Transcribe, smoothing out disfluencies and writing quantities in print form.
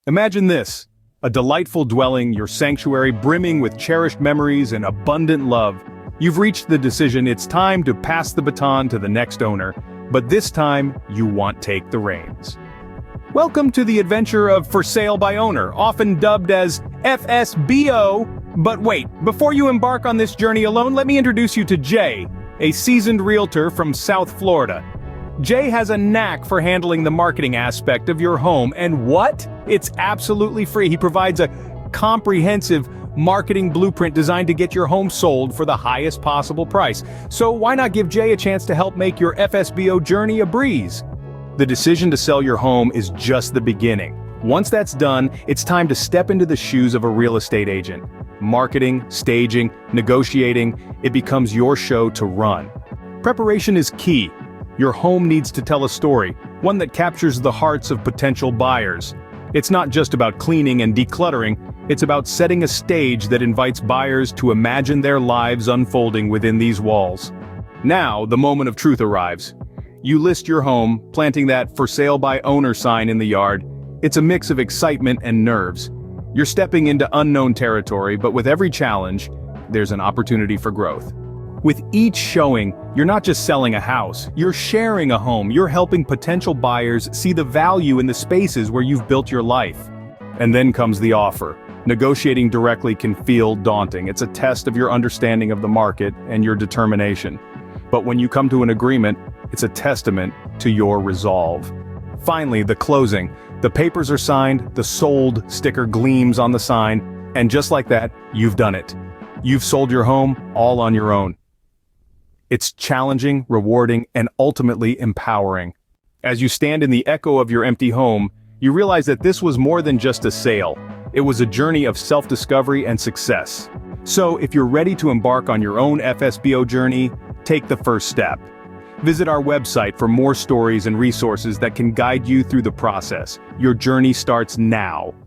Imagine this, a delightful dwelling, your sanctuary brimming with cherished memories and abundant love. You've reached the decision it's time to pass the baton to the next owner, but this time you want take the reins. Welcome to the adventure of For Sale by Owner, often dubbed as FSBO. But wait, before you embark on this journey alone, let me introduce you to Jay, a seasoned realtor from South Florida. Jay has a knack for handling the marketing aspect of your home, and what? It's absolutely free. He provides a comprehensive marketing blueprint designed to get your home sold for the highest possible price. So why not give Jay a chance to help make your FSBO journey a breeze? The decision to sell your home is just the beginning. Once that's done, it's time to step into the shoes of a real estate agent. Marketing, staging, negotiating, it becomes your show to run. Preparation is key. Your home needs to tell a story, one that captures the hearts of potential buyers. It's not just about cleaning and decluttering, it's about setting a stage that invites buyers to imagine their lives unfolding within these walls. Now, the moment of truth arrives. You list your home, planting that For Sale by Owner sign in the yard. It's a mix of excitement and nerves. You're stepping into unknown territory, but with every challenge, there's an opportunity for growth. With each showing, you're not just selling a house, you're sharing a home, you're helping potential buyers see the value in the spaces where you've built your life. And then comes the offer. Negotiating directly can feel daunting. It's a test of your understanding of the market and your determination. But when you come to an agreement, it's a testament to your resolve. Finally, the closing. The papers are signed, the sold sticker gleams on the sign, and just like that, you've done it. You've sold your home all on your own. It's challenging, rewarding, and ultimately empowering. As you stand in the echo of your empty home, you realize that this was more than just a sale. It was a journey of self-discovery and success. So, if you're ready to embark on your own FSBO journey, take the first step. Visit our website for more stories and resources that can guide you through the process. Your journey starts now.